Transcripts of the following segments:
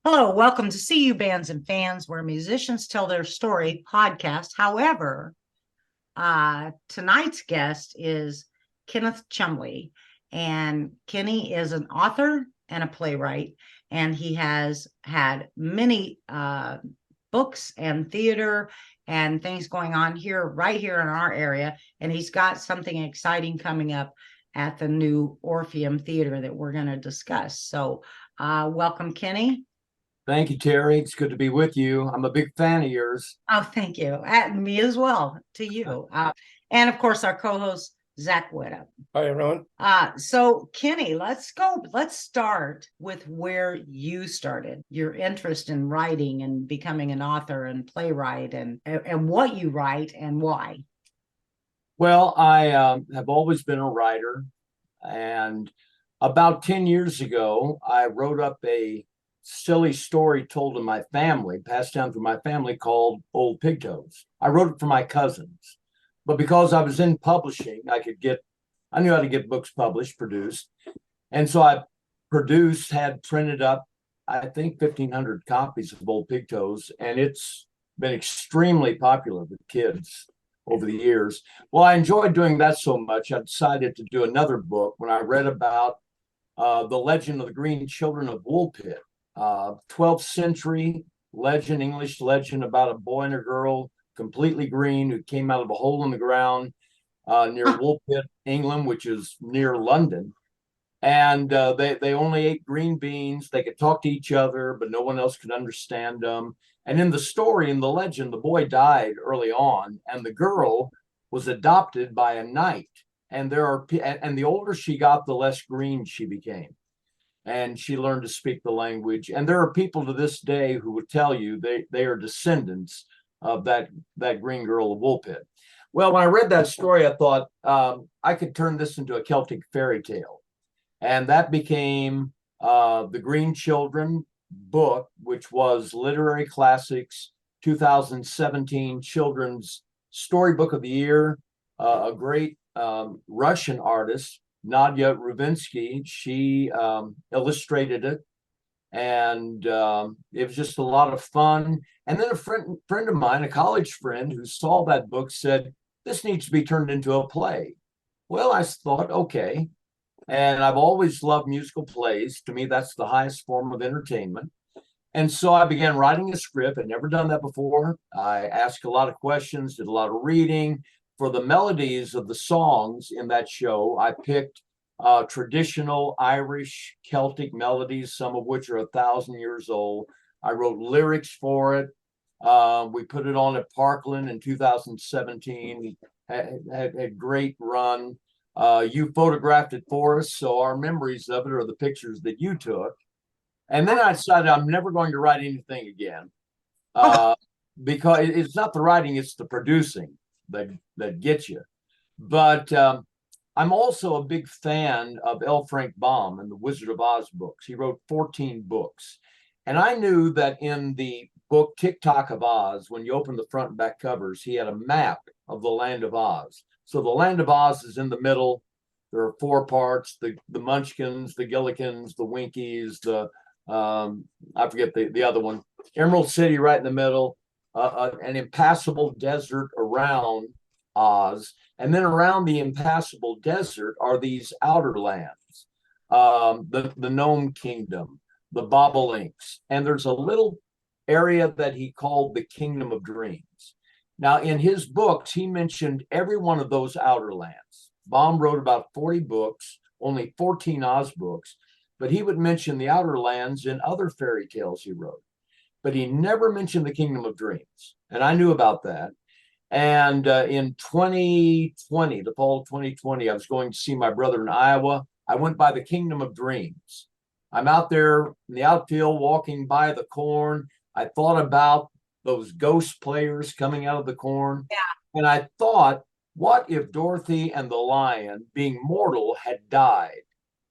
Hello, welcome to CU Bands and Fans, where musicians tell their story podcast. However, tonight's guest is Kenneth Chumbley, and Kenny is an author and a playwright, and he has had many books and theater and things going on here, right here in our area, and he's got something exciting coming up at the new Orpheum Theater that we're going to discuss. So, welcome, Kenny. Thank you, Terry. It's good to be with you. I'm a big fan of yours. Oh, thank you. Me as well to you. And of course, our co-host, Zach Whitta. Hi, everyone. So Kenny, let's go. Let's start with where you started, your interest in writing and becoming an author and playwright and what you write and why. Well, I have always been a writer. And about 10 years ago, I wrote up a silly story told to my family, passed down through my family, called Old Pigtoes. I wrote it for my cousins. But because I was in publishing, I knew how to get books published, produced. And so I had printed up, I think, 1,500 copies of Old Pigtoes. And it's been extremely popular with kids over the years. Well, I enjoyed doing that so much, I decided to do another book when I read about the legend of the Green Children of Woolpit, 12th century legend, English legend about a boy and a girl, completely green, who came out of a hole in the ground near Woolpit, England, which is near London. And they only ate green beans. They could talk to each other, but no one else could understand them. And in the story, in the legend, the boy died early on, and the girl was adopted by a knight. And the older she got, the less green she became. And she learned to speak the language. And there are people to this day who would tell you they are descendants of that green girl of Woolpit. Well, when I read that story, I thought I could turn this into a Celtic fairy tale. And that became the Green Children book, which was Literary Classics 2017 Children's Storybook of the Year. A great Russian artist, Nadia Rubinsky, she illustrated it, and it was just a lot of fun. And then a friend of mine, a college friend who saw that book, said, "This needs to be turned into a play." Well, I thought, okay. And I've always loved musical plays. To me, that's the highest form of entertainment. And so I began writing a script. I'd never done that before. I asked a lot of questions, did a lot of reading. For the melodies of the songs in that show, I picked traditional Irish Celtic melodies, some of which are 1,000 years old. I wrote lyrics for it. We put it on at Parkland in 2017. Had great run. You photographed it for us, so our memories of it are the pictures that you took. And then I decided I'm never going to write anything again, because it's not the writing, it's the producing that gets you. But I'm also a big fan of L. Frank Baum and the Wizard of Oz books. He wrote 14 books. And I knew that in the book Tick-Tock of Oz, when you open the front and back covers, he had a map of the land of Oz. So the land of Oz is in the middle. There are 4 parts: the Munchkins, the Gillikins, the Winkies, I forget the other one. Emerald City right in the middle, an impassable desert around Oz. And then around the impassable desert are these outer lands, the Gnome Kingdom, the Bobolinks. And there's a little area that he called the Kingdom of Dreams. Now, in his books, he mentioned every one of those outer lands. Baum wrote about 40 books, only 14 Oz books, but he would mention the outer lands in other fairy tales he wrote. But he never mentioned the Kingdom of Dreams. And I knew about that. And in 2020, the fall of 2020, I was going to see my brother in Iowa. I went by the Kingdom of Dreams. I'm out there in the outfield walking by the corn. I thought about those ghost players coming out of the corn. Yeah. And I thought, what if Dorothy and the lion, being mortal, had died,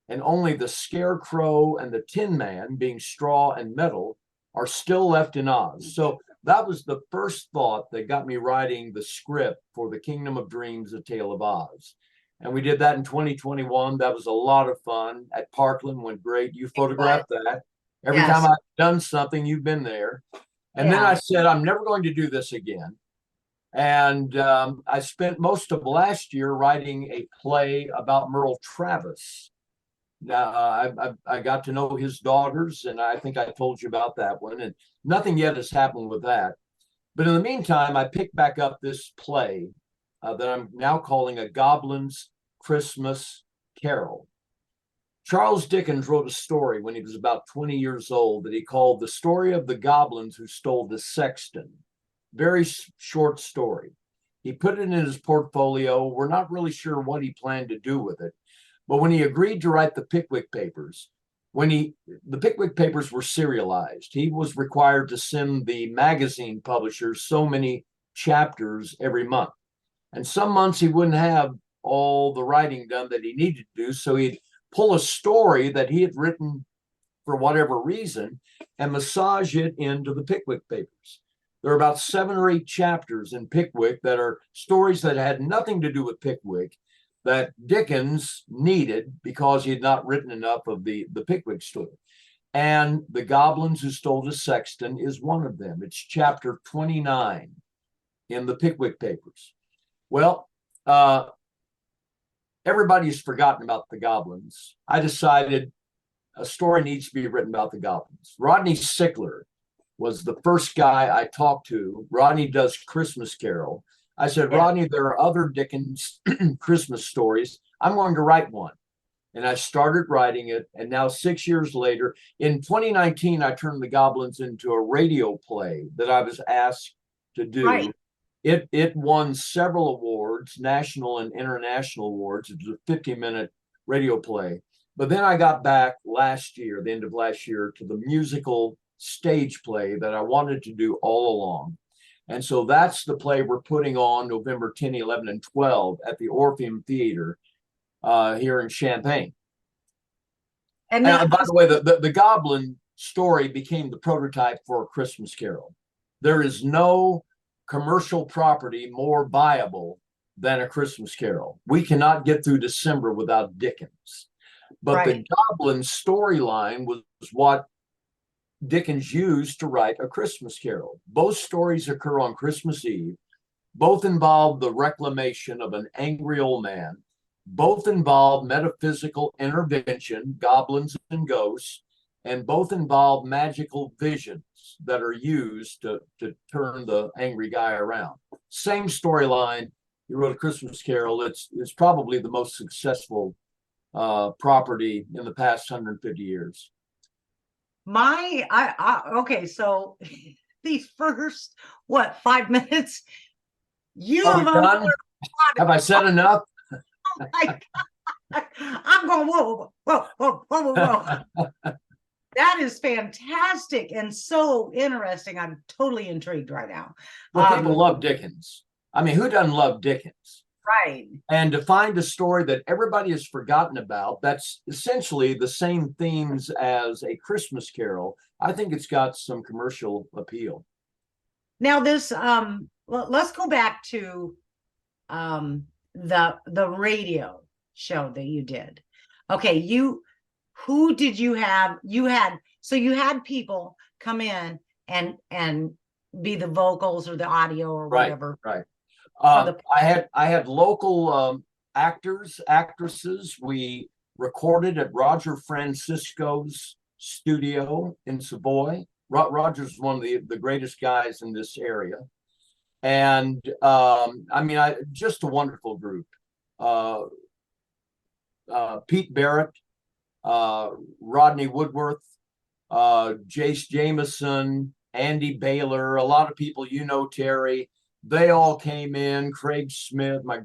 and only the Scarecrow and the Tin Man, being straw and metal, are still left in Oz? So that was the first thought that got me writing the script for The Kingdom of Dreams, A Tale of Oz. And we did that in 2021. That was a lot of fun at Parkland, went great. You photographed that. Every time Yes. I've done something, you've been there. And then I said, I'm never going to do this again. And I spent most of last year writing a play about Merle Travis. Now, I got to know his daughters, and I think I told you about that one. And nothing yet has happened with that. But in the meantime, I picked back up this play that I'm now calling A Goblin's Christmas Carol. Charles Dickens wrote a story when he was about 20 years old that he called The Story of the Goblins Who Stole the Sexton. Very short story. He put it in his portfolio. We're not really sure what he planned to do with it. But when he agreed to write the Pickwick Papers, the Pickwick Papers were serialized, he was required to send the magazine publishers so many chapters every month. And some months he wouldn't have all the writing done that he needed to do. So he'd pull a story that he had written for whatever reason and massage it into the Pickwick Papers. There are about 7 or 8 chapters in Pickwick that are stories that had nothing to do with Pickwick that Dickens needed because he had not written enough of the Pickwick story. And The Goblins Who Stole the Sexton is one of them. It's chapter 29 in the Pickwick Papers. Well, everybody's forgotten about the goblins. I decided a story needs to be written about the goblins. Rodney Sickler was the first guy I talked to. Rodney does Christmas Carol. I said, Rodney, there are other Dickens Christmas stories. I'm going to write one. And I started writing it. And now 6 years later, in 2019, I turned the Goblins into a radio play that I was asked to do. Right. It won several awards, national and international awards. It was a 50-minute radio play. But then I got back last year, the end of last year, to the musical stage play that I wanted to do all along. And so that's the play we're putting on November 10, 11, and 12 at the Orpheum Theater here in Champaign. And by the way, the Goblin story became the prototype for A Christmas Carol. There is no commercial property more viable than A Christmas Carol. We cannot get through December without Dickens. But the Goblin storyline was what Dickens used to write A Christmas Carol. Both stories occur on Christmas Eve. Both involve the reclamation of an angry old man. Both involve metaphysical intervention, goblins and ghosts, and both involve magical visions that are used to turn the angry guy around. Same storyline. He wrote A Christmas Carol. It's probably the most successful property in the past 150 years. Okay, so these first 5 minutes, Are we done? Have I said enough? Oh my God. I'm going, whoa. That is fantastic and so interesting. I'm totally intrigued right now. Well, people love Dickens. I mean, who doesn't love Dickens? Right. And to find a story that everybody has forgotten about, that's essentially the same themes as A Christmas Carol. I think it's got some commercial appeal. Now this, let's go back to the radio show that you did. Okay, who did you have? You had people come in and be the vocals or the audio or whatever. Right. I had local actors, actresses. We recorded at Roger Francisco's studio in Savoy. Roger's one of the greatest guys in this area. And just a wonderful group. Pete Barrett, Rodney Woodworth, Jace Jameson, Andy Baylor, a lot of people, Terry, they all came in. Craig Smith, my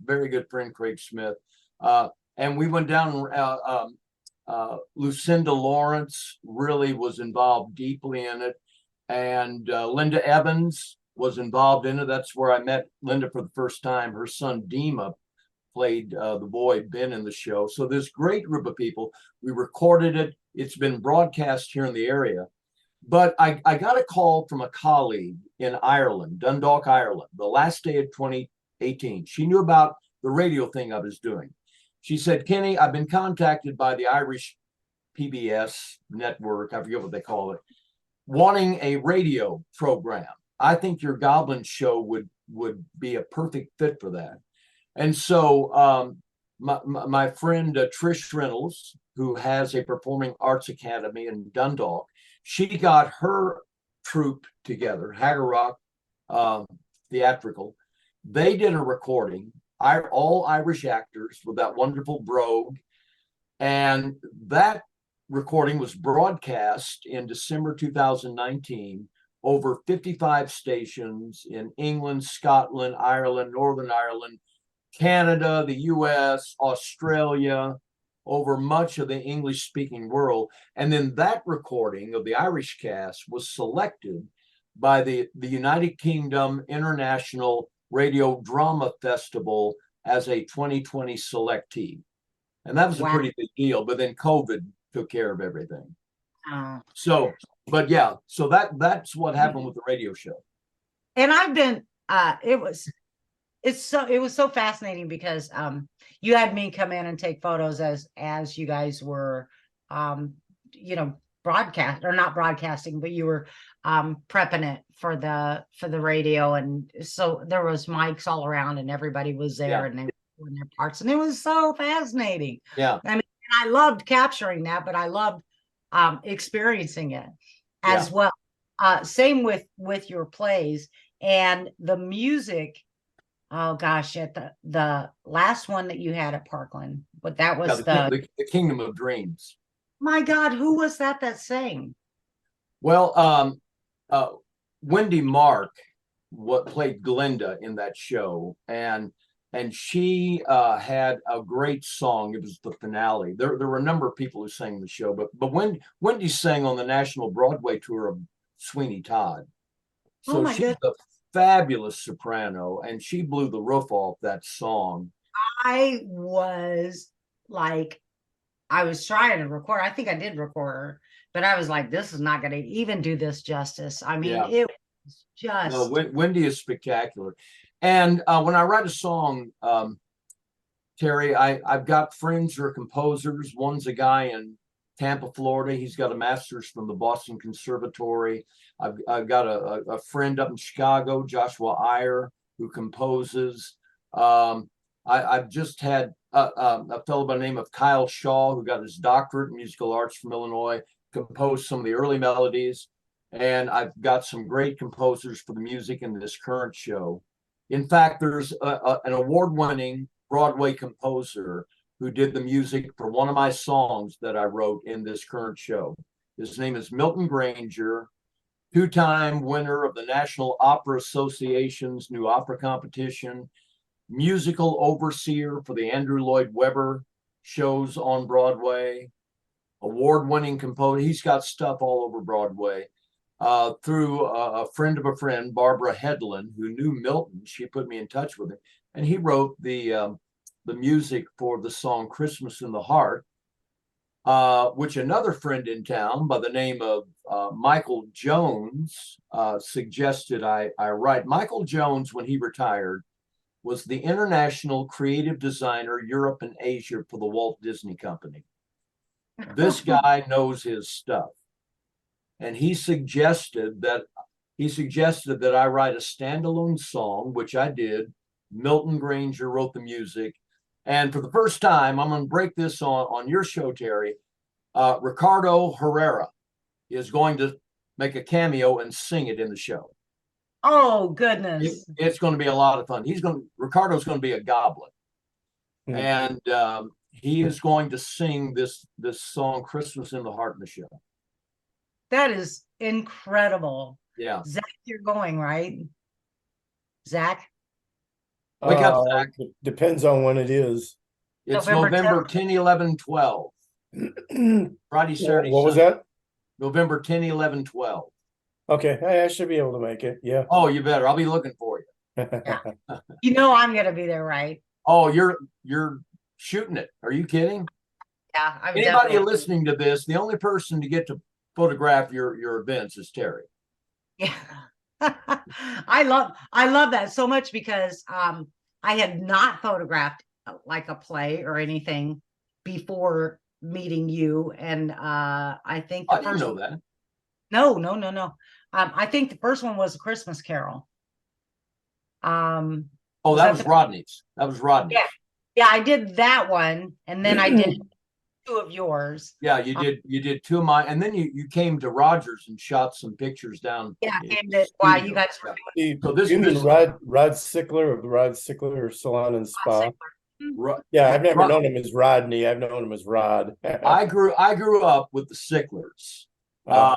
very good friend Craig Smith, and we went down. Lucinda Lawrence really was involved deeply in it, and Linda Evans was involved in it. That's where I met Linda for the first time. Her son Dima played the boy Ben in the show. So this great group of people. We recorded it. It's been broadcast here in the area. But I got a call from a colleague in Ireland, Dundalk, Ireland, the last day of 2018. She knew about the radio thing I was doing. She said, Kenny, I've been contacted by the Irish PBS network, I forget what they call it, wanting a radio program. I think your Goblin show would be a perfect fit for that. And so my friend Trish Reynolds, who has a performing arts academy in Dundalk, she got her troupe together, Hagerrock Theatrical. They did a recording, all Irish actors with that wonderful brogue. And that recording was broadcast in December 2019 over 55 stations in England, Scotland, Ireland, Northern Ireland, Canada, the US, Australia, over much of the English-speaking world. And then that recording of the Irish cast was selected by the United Kingdom International Radio Drama Festival as a 2020 selectee. And that was a pretty big deal, but then COVID took care of everything. So, but yeah, so that's what happened with the radio show. And I've been, it was so fascinating because you had me come in and take photos as you guys were, broadcast or not broadcasting, but you were prepping it for the radio. And so there was mics all around and everybody was there and they were doing their parts. And it was so fascinating. Yeah. I mean, I loved capturing that, but I loved experiencing it as well. Same with your plays and the music. Oh gosh, at the last one that you had at Parkland, but that was the Kingdom of Dreams. My God, who was that sang? Well, Wendy Mark, what played Glinda in that show, and she had a great song. It was the finale. There were a number of people who sang the show, but Wendy sang on the national Broadway tour of Sweeney Todd. So she's a fabulous soprano, and she blew the roof off that song. I was trying to record. I think I did record her, but I was like, this is not going to even do this justice. I mean, it was just. No, Wendy is spectacular. And when I write a song, Terry, I've got friends who are composers. One's a guy in Tampa, Florida. He's got a master's from the Boston Conservatory. I've got a friend up in Chicago, Joshua Iyer, who composes. I've just had a fellow by the name of Kyle Shaw, who got his doctorate in musical arts from Illinois, composed some of the early melodies. And I've got some great composers for the music in this current show. In fact, there's an award-winning Broadway composer who did the music for one of my songs that I wrote in this current show. His name is Milton Granger, two-time winner of the National Opera Association's New Opera Competition, musical overseer for the Andrew Lloyd Webber shows on Broadway, award-winning composer. He's got stuff all over Broadway. Through a friend of a friend, Barbara Hedlund, who knew Milton, she put me in touch with him, and he wrote the music for the song Christmas in the Heart, which another friend in town by the name of Michael Jones suggested I write. Michael Jones, when he retired, was the international creative designer, Europe and Asia for the Walt Disney Company. This guy knows his stuff. And he suggested that I write a standalone song, which I did. Milton Granger wrote the music. And for the first time, I'm going to break this on your show, Terry. Ricardo Herrera is going to make a cameo and sing it in the show. Oh, goodness. It's going to be a lot of fun. Ricardo's going to be a goblin. And he is going to sing this song, Christmas in the Heart, in the show. That is incredible. Yeah. Zach, you're going, right? Zach? Wake up, Zach. Depends on when it is. It's November 10, 11, 12. Friday, Saturday, What was Sunday. that? November 10, 11, 12. Okay, I should be able to make it. Yeah. Oh, you better. I'll be looking for you. You know I'm going to be there, right? Oh, you're shooting it. Are you kidding? Yeah. I'm Anybody definitely listening to this, the only person to get to photograph your events is Terry. Yeah. I love that so much because I had not photographed like a play or anything before meeting you, and I think I the didn't first know that. no. I think the first one was A Christmas Carol. Oh, was that that was the- Rodney's. That was Rodney's. Yeah. Yeah, I did that one, and then I did two of yours. Yeah, you did two of mine, and then you came to Rogers and shot some pictures down. Yeah, in came the to while you studio. guys were Yeah. doing So this You mean is Rod Sickler of the Rod Sickler Salon and Spa? Yeah, I've never known him as Rodney. I've known him as Rod. I grew up with the Sicklers. Oh.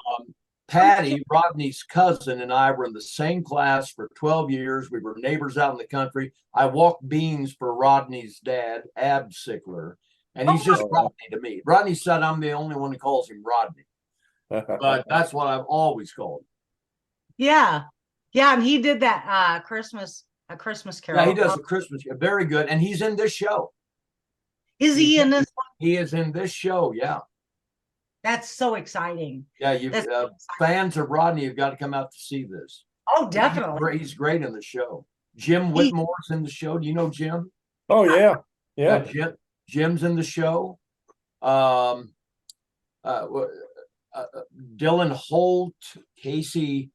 Patty, Rodney's cousin, and I were in the same class for 12 years. We were neighbors out in the country. I walked beans for Rodney's dad, Ab Sickler, and he's just Oh. Rodney to me. Rodney said I'm the only one who calls him Rodney, but that's what I've always called him. Yeah. Yeah, and he did that A Christmas Carol. Yeah, he does a Christmas. Very good, and he's in this show. Is he in this one? He is in this show. Yeah, That's so exciting. yeah. You fans of Rodney, you've got to come out to see this. Oh, definitely. He's great in the show. Jim Whitmore's in the show. Do you know Jim? Oh yeah, yeah. Jim's in the show. Dylan Holt, Casey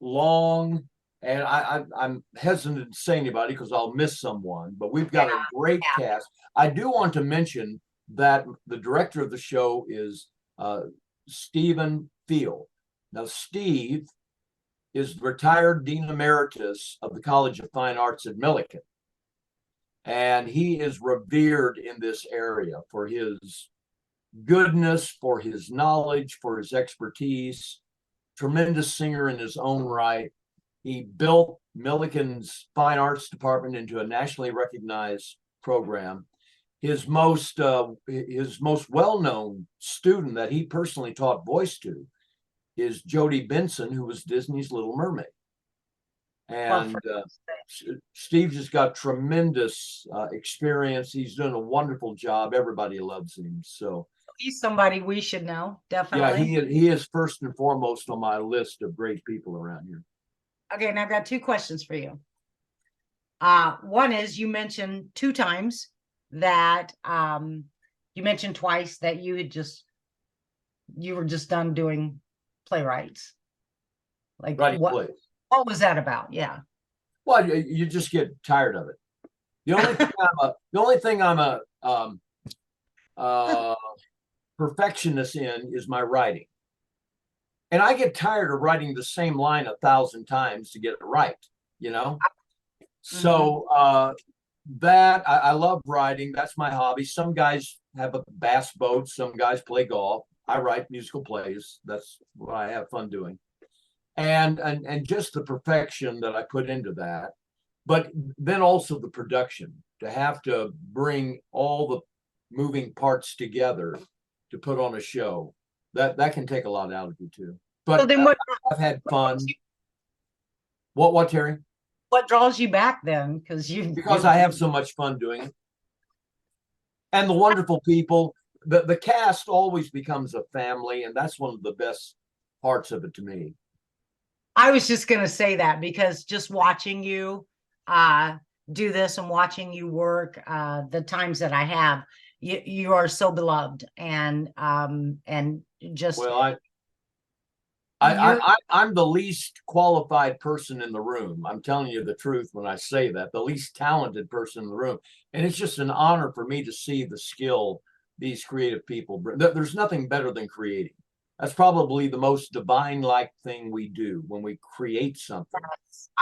Long, and I'm hesitant to say anybody because I'll miss someone, but we've got a great cast. I do want to mention that the director of the show is Stephen Field. Now, Steve is retired Dean Emeritus of the College of Fine Arts at Millikan. And he is revered in this area for his goodness, for his knowledge, for his expertise. Tremendous singer in his own right. He built Millikan's Fine Arts Department into a nationally recognized program. His most well-known student that he personally taught voice to is Jodie Benson, who was Disney's Little Mermaid. And Steve just got tremendous experience. He's doing a wonderful job. Everybody loves him. So he's somebody we should know, definitely. Yeah, he is first and foremost on my list of great people around here. Okay, and I've got two questions for you. One is, you mentioned two times that you mentioned twice that you were just done doing playwrights. Like Writing plays. What was that about? Yeah. Well, you just get tired of it. The only thing I'm a perfectionist in is my writing, and I get tired of writing the same line 1,000 times to get it right. You know, so that I love writing. That's my hobby. Some guys have a bass boat. Some guys play golf. I write musical plays. That's what I have fun doing. And just the perfection that I put into that, but then also the production, to have to bring all the moving parts together to put on a show, that can take a lot out of you too. But so then I've had fun. What Terry? What draws you back then? Because I have so much fun doing it, and the wonderful people. The cast always becomes a family, and that's one of the best parts of it to me. I was just going to say that, because just watching you do this and watching you work the times that I have, you are so beloved, and just well, I'm the least qualified person in the room. I'm telling you the truth when I say that, the least talented person in the room, and it's just an honor for me to see the skill these creative people bring. There's nothing better than creating. That's probably the most divine-like thing we do when we create something.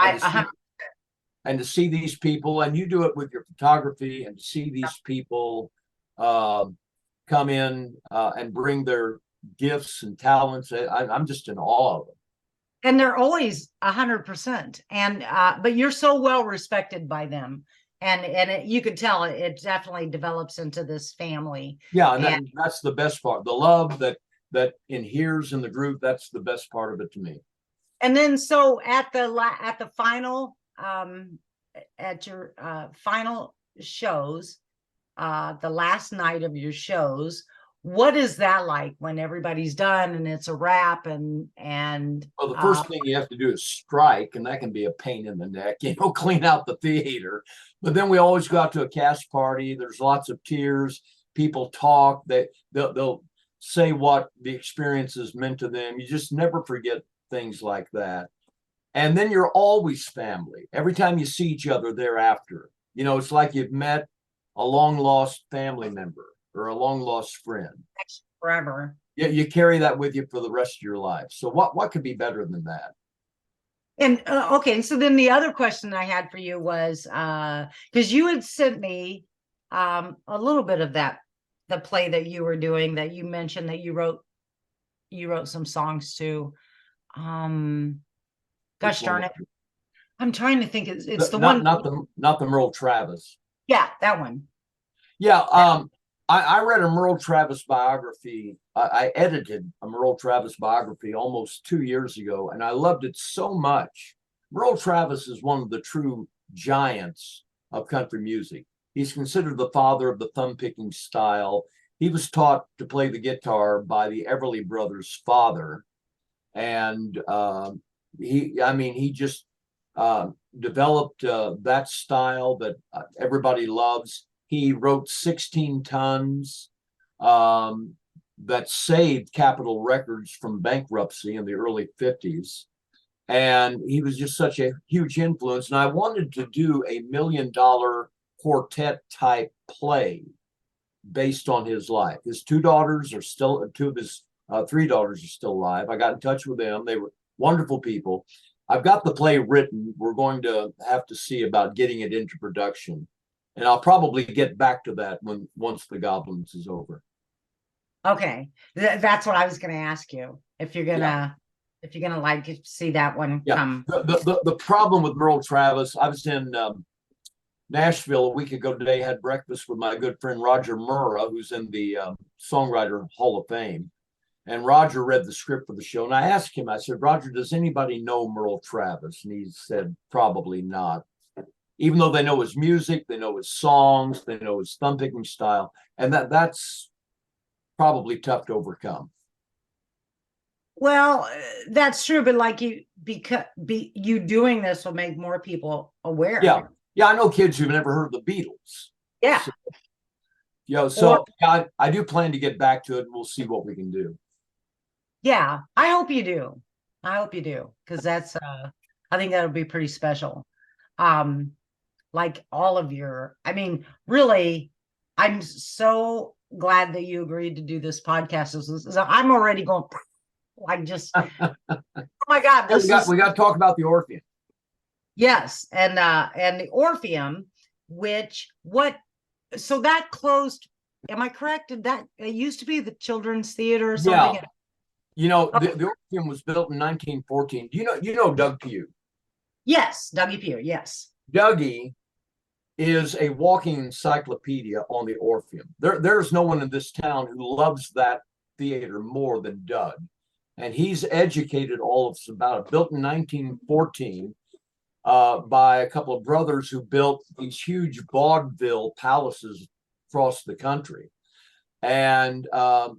And to see these people, and you do it with your photography, and to see these people come in and bring their gifts and talents, I'm just in awe of them. And they're always 100%. And but you're so well respected by them. And you could tell it definitely develops into this family. Yeah, and that's the best part. The love that inheres in the group, that's the best part of it to me. And then so at the final at your final shows, the last night of your shows, what is that like when everybody's done and it's a wrap Well, the first thing you have to do is strike, and that can be a pain in the neck, clean out the theater. But then we always go out to a cast party. There's lots of tears. People talk. They'll say what the experiences meant to them. You just never forget things like that. And then you're always family. Every time you see each other thereafter, it's like you've met a long lost family member or a long lost friend. forever. Yeah, you carry that with you for the rest of your life. So what could be better than that? And okay, so then the other question I had for you was because you had sent me a little bit of the play that you were doing, that you mentioned that you wrote some songs to. Gosh darn it, I'm trying to think. It's the one, not the Merle Travis. Yeah, that one. Yeah, I read a Merle Travis biography. I edited a Merle Travis biography almost 2 years ago, and I loved it so much. Merle Travis is one of the true giants of country music. He's considered the father of the thumb-picking style. He was taught to play the guitar by the Everly Brothers' father, and he just developed that style that everybody loves. He wrote 16 Tons that saved Capitol Records from bankruptcy in the early 50s. And he was just such a huge influence. And I wanted to do a $1 million quartet type play based on his life. His two of his 3 daughters are still alive. I got in touch with them. They were wonderful people. I've got the play written. We're going to have to see about getting it into production. And I'll probably get back to that once the Goblins is over. Okay, that's what I was going to ask you. If you're gonna like to see that one come. The problem with Merle Travis, I was in Nashville a week ago today. Had breakfast with my good friend Roger Murrah, who's in the Songwriter Hall of Fame. And Roger read the script for the show. And I asked him, I said, Roger, does anybody know Merle Travis? And he said, probably not. Even though they know his music, they know his songs, they know his thumb-picking style. And that's probably tough to overcome. Well, that's true, but like you doing this will make more people aware. Yeah, I know kids who've never heard of the Beatles. Yeah. I do plan to get back to it, and we'll see what we can do. Yeah, I hope you do. Because that's I think that'll be pretty special. Like all of really, I'm so glad that you agreed to do this podcast. I'm already going like just oh my God, we got to talk about the Orpheum. Yes, and the Orpheum, so that closed. Am I correct? Did that it used to be the Children's Theater or something? Yeah. The Orpheum was built in 1914. You know Doug Pugh? Yes, Dougie Pugh, yes. Dougie is a walking encyclopedia on the Orpheum. There's no one in this town who loves that theater more than Doug. And he's educated all of us about it. Built in 1914 by a couple of brothers who built these huge vaudeville palaces across the country. And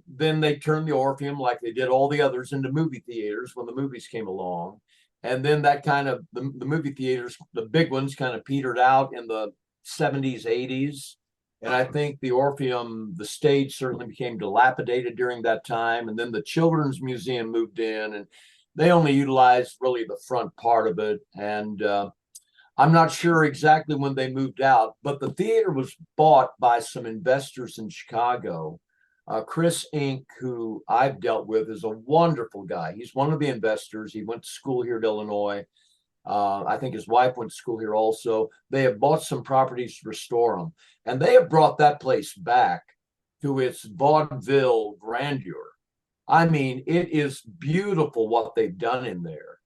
then they turned the Orpheum, like they did all the others, into movie theaters when the movies came along. And then that kind of the movie theaters, the big ones, kind of petered out in the 70s, 80s. And I think the Orpheum, the stage certainly became dilapidated during that time. And then the Children's Museum moved in, and they only utilized really the front part of it. And I'm not sure exactly when they moved out, but the theater was bought by some investors in Chicago. Chris Inc., who I've dealt with, is a wonderful guy. He's one of the investors. He went to school here at Illinois. I think his wife went to school here also. They have bought some properties to restore them, and they have brought that place back to its vaudeville grandeur. I mean, it is beautiful what they've done in there.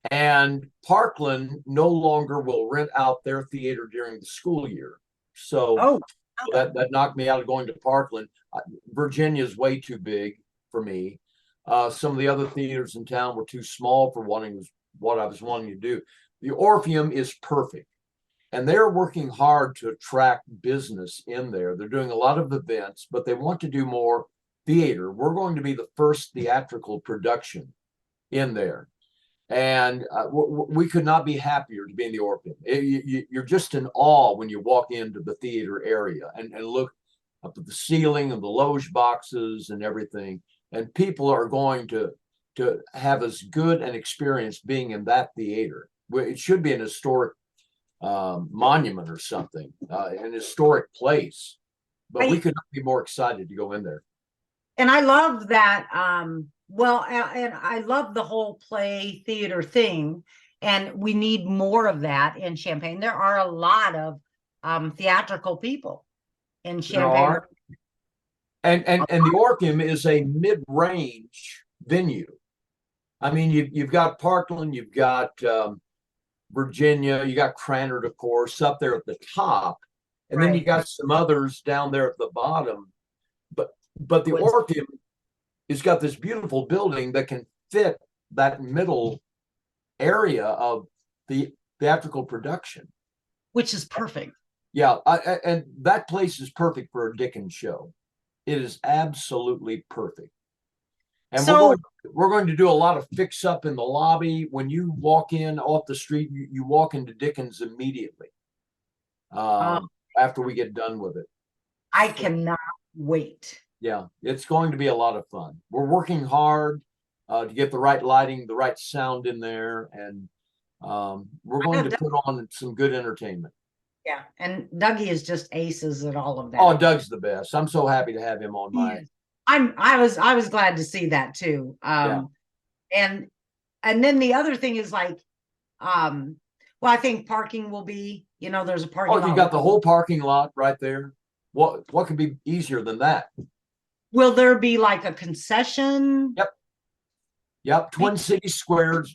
And Parkland no longer will rent out their theater during the school year. So that knocked me out of going to Parkland. Virginia is way too big for me. Some of the other theaters in town were too small for what I was wanting to do. The Orpheum is perfect. And they're working hard to attract business in there. They're doing a lot of events, but they want to do more theater. We're going to be the first theatrical production in there. And we could not be happier to be in the Orpheum. You're just in awe when you walk into the theater area and look up at the ceiling and the loge boxes and everything. And people are going to have as good an experience being in that theater. It should be an historic monument or something, an historic place. But we could not be more excited to go in there. And I love that. Well, and I love the whole play theater thing, and we need more of that in Champaign. There are a lot of theatrical people in Champaign. And the Orpheum is a mid-range venue. I mean, you've got Parkland, you've got Virginia, you got Cranard, of course, up there at the top, and then you got some others down there at the bottom. But the Orpheum has got this beautiful building that can fit that middle area of the theatrical production, which is perfect. Yeah, and that place is perfect for a Dickens show. It is absolutely perfect. And so we're going to do a lot of fix up in the lobby. When you walk in off the street, you walk into Dickens immediately after we get done with it. I cannot wait. Yeah, it's going to be a lot of fun. We're working hard to get the right lighting, the right sound in there, and we're going to put on some good entertainment. Yeah, and Dougie is just aces at all of that. Oh, Doug's the best. I'm so happy to have him on my. I was glad to see that too. And then the other thing is like, well, I think parking will be, there's a parking lot. Oh, you got the whole parking lot right there. What could be easier than that? Will there be like a concession? Yep. Twin City Square,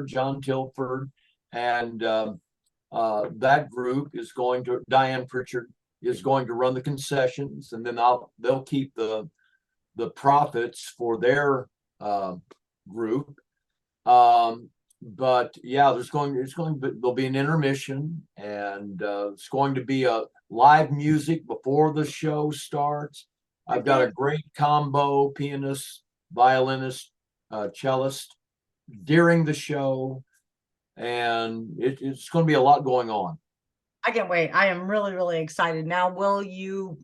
John Tilford, and that group is going to, Diane Pritchard is going to run the concessions, and then they'll keep the profits for their group. But yeah, there'll be an intermission, and it's going to be a live music before the show starts. I've got a great combo pianist, violinist, cellist during the show, and it's going to be a lot going on. I can't wait. I am really, really excited. Now, will you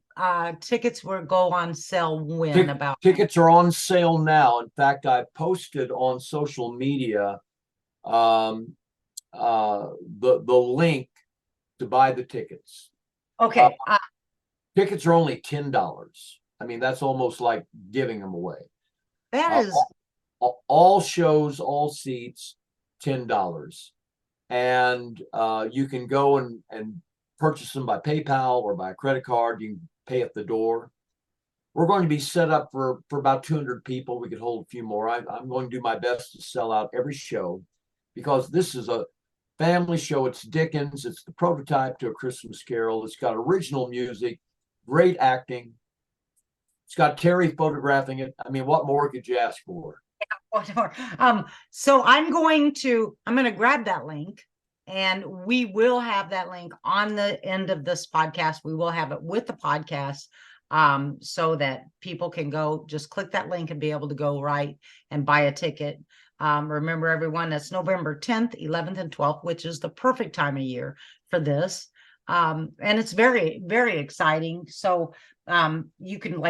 tickets will go on sale when? Tickets are on sale now. In fact, I posted on social media the link to buy the tickets. Okay. Tickets are only $10. I mean, that's almost like giving them away. That is all shows, all seats, $10. And you can go and purchase them by PayPal or by a credit card. You can pay at the door. We're going to be set up for about 200 people. We could hold a few more. I'm going to do my best to sell out every show, because this is a family show. It's Dickens. It's the prototype to A Christmas Carol. It's got original music, great acting. It's got Terry photographing it. I mean, what more could you ask for? So I'm going to grab that link, and we will have that link on the end of this podcast. We will have it with the podcast, so that people can go just click that link and be able to go right and buy a ticket. Remember, everyone, that's November 10th, 11th, and 12th, which is the perfect time of year for this. And it's very, very exciting. So you can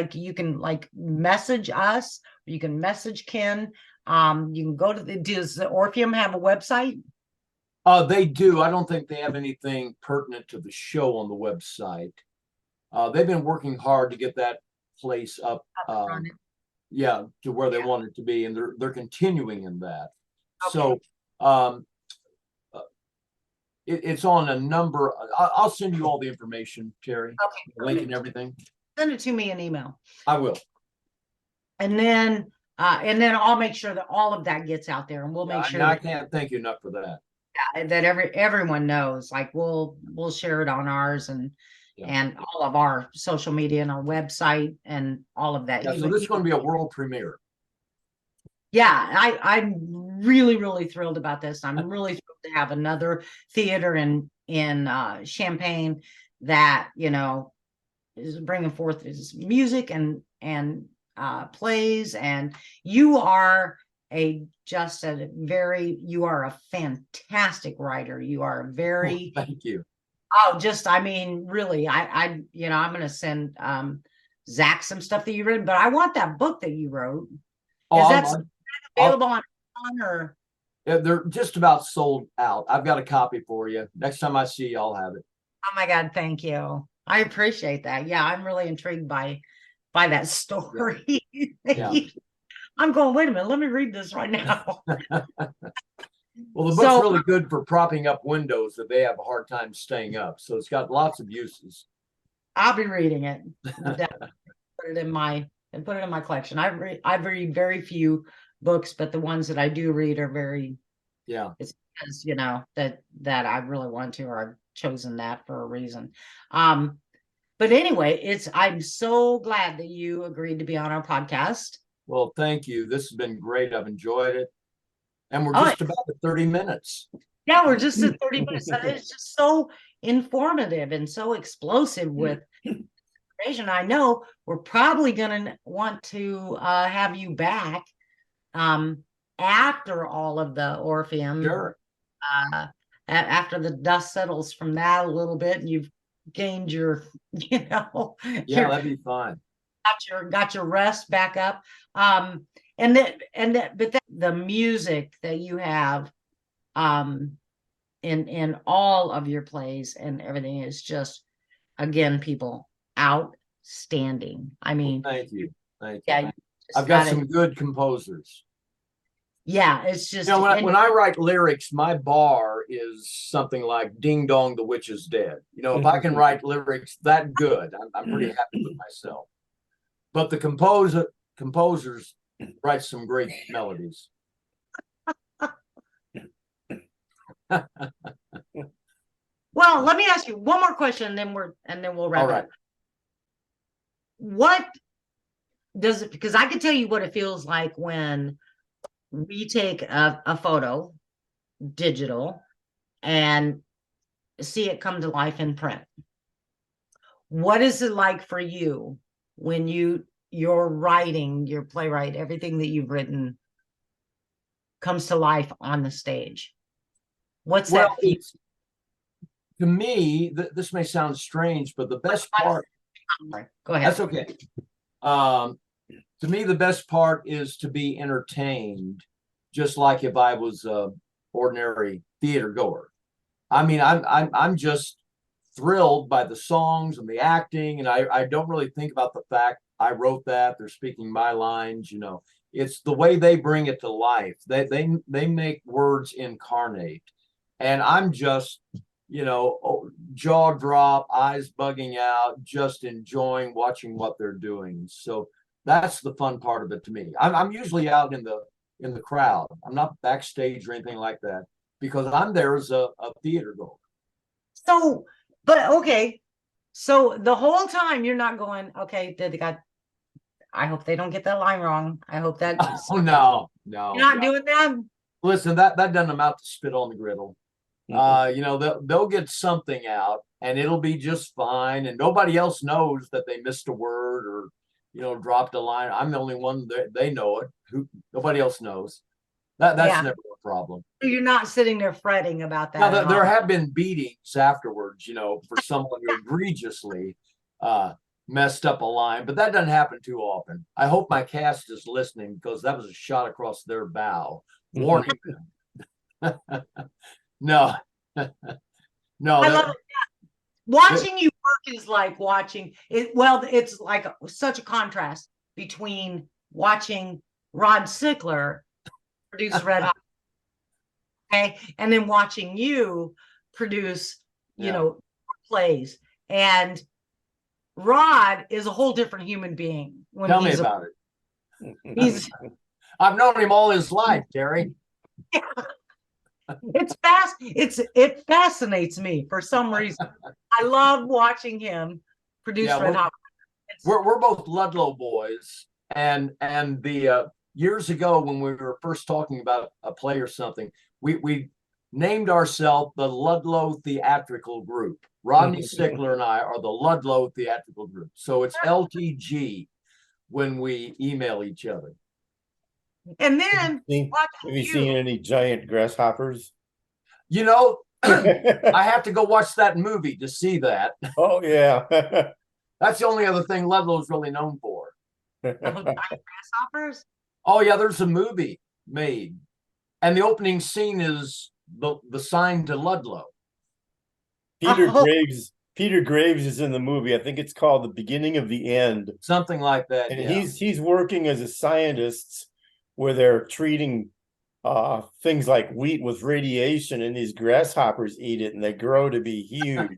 message us, or you can message Ken. You can go to does the Orpheum have a website? They do. I don't think they have anything pertinent to the show on the website. They've been working hard to get that place up to where they want it to be, and they're continuing in that. Okay. So it's on a number. I'll send you all the information, Terry. Okay, link and everything. Send it to me in email. I will. And then I'll make sure that all of that gets out there, and we'll make sure. I can't thank you enough for that. Yeah, that everyone knows. Like we'll share it on ours and all of our social media and our website and all of that. Yeah, so this is going to be a world premiere. Yeah, I'm really, really thrilled about this. I'm really thrilled to have another theater in Champaign that is bringing forth his music and plays, and you are you are a fantastic writer. You are a very thank you. I mean, really, I'm going to send Zach some stuff that you written, but I want that book that you wrote. Is that available on or? Yeah, they're just about sold out. I've got a copy for you. Next time I see you, I'll have it. Oh my God, thank you. I appreciate that. Yeah, I'm really intrigued by that story. Yeah. I'm going, wait a minute, let me read this right now. Well, the book's really good for propping up windows that they have a hard time staying up. So it's got lots of uses. I'll be reading it. Put it in my collection. I read very few books, but the ones that I do read are very, it's because, that I really want to, or I've chosen that for a reason. But anyway, I'm so glad that you agreed to be on our podcast. Well, thank you. This has been great. I've enjoyed it. And we're just about at 30 minutes. Yeah, we're just at 30 minutes. It's just so informative and so explosive with information. I know we're probably going to want to have you back after all of the Orpheum. Sure. After the dust settles from that a little bit, and you've gained your, yeah, that'd be fine. Got your rest back up. But the music that you have in all of your plays and everything is just, again, people, outstanding. I mean, thank you. I've got some good composers. Yeah, it's just when I write lyrics, my bar is something like "Ding Dong, the Witch is Dead." If I can write lyrics that good, I'm pretty happy with myself. But the composers write some great melodies. Well, let me ask you one more question, and then we'll wrap up. What does it? Because I can tell you what it feels like when we take a photo, digital, and see it come to life in print. What is it like for you when your writing, your playwright, everything that you've written comes to life on the stage? What's that feel? To me, this may sound strange, but the best part. Go ahead. That's okay. To me, the best part is to be entertained, just like if I was an ordinary theater goer. I mean, I'm just thrilled by the songs and the acting, and I don't really think about the fact I wrote that. They're speaking my lines. It's the way they bring it to life. They make words incarnate, and I'm just, jaw drop, eyes bugging out, just enjoying watching what they're doing. So that's the fun part of it to me. I'm usually out in the crowd. I'm not backstage or anything like that because I'm there as a theater goer. So, but okay. So the whole time you're not going, okay, I hope they don't get that line wrong. I hope that. Oh, no. You're not doing that? Listen, that doesn't amount to spit on the griddle. They'll get something out and it'll be just fine. And nobody else knows that they missed a word or, dropped a line. I'm the only one that they know it. Nobody else knows. That's never a problem. So you're not sitting there fretting about that. Now, there have been beatings afterwards, for someone who egregiously messed up a line, but that doesn't happen too often. I hope my cast is listening because that was a shot across their bow, warning them. No. No. I love it. Watching you work is like watching it. Well, it's like such a contrast between watching Rod Sickler produce Red Hot, okay, and then watching you produce, plays. And Rod is a whole different human being. Tell me about it. I've known him all his life, Terry. Yeah. It fascinates me for some reason. I love watching him produce Red Hot. We're both Ludlow boys, and the years ago when we were first talking about a play or something, we named ourselves the Ludlow Theatrical Group. Rodney Sickler and I are the Ludlow Theatrical Group, so it's LTG. when we email each other. And then Have watching you seen any giant grasshoppers? You know, I have to go watch that movie to see that. Oh yeah. That's the only other thing Ludlow's really known for. giant grasshoppers. Oh yeah, there's a movie made, and the opening scene is the sign to Ludlow. Peter Graves is in the movie. I think it's called The Beginning of the End. Something like that. And yeah. he's working as a scientist where they're treating things like wheat with radiation, and these grasshoppers eat it and they grow to be huge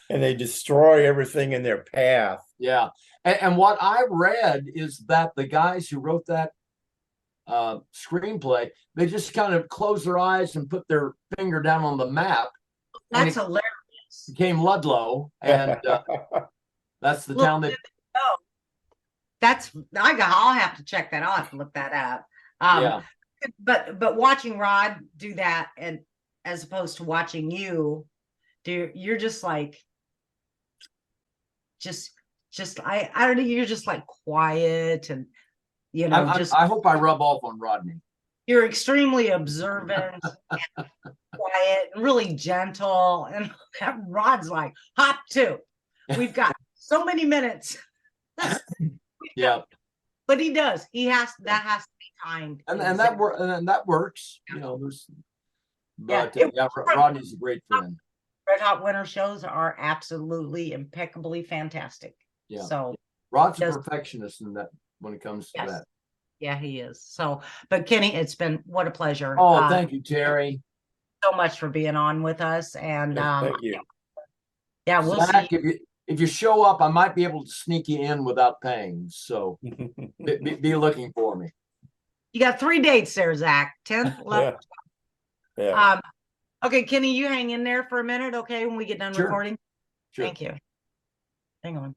and they destroy everything in their path. Yeah. And what I read is that the guys who wrote that screenplay, they just kind of closed their eyes and put their finger down on the map. That's hilarious. Became Ludlow, and that's the town that. Oh, I'll have to check that. I'll have to look that up. Yeah. But watching Rod do that, and as opposed to watching you do, you're just like, I don't know, you're just like quiet, and you know, I hope I rub off on Rodney. You're extremely observant and quiet and really gentle, and Rod's like, hop too. We've got so many minutes. Yeah, but he does. That has to be timed, and that works. Yeah. You know, Yeah, Rodney's a great friend. Red Hot Winter shows are absolutely impeccably fantastic. Yeah. So Rod's a perfectionist in that when it comes to yes. that. Yeah, he is. So, but Kenny, it's been what a pleasure. Oh, thank you, Terry. So much for being on with us, and thank you. Yeah, we'll Zach, see. If you show up, I might be able to sneak you in without paying. So be looking for me. You got 3 dates there, Zach. 10th, 11th. Yeah. Okay, Kenny, you hang in there for a minute, okay, when we get done Sure. recording. Sure. Thank you. Hang on.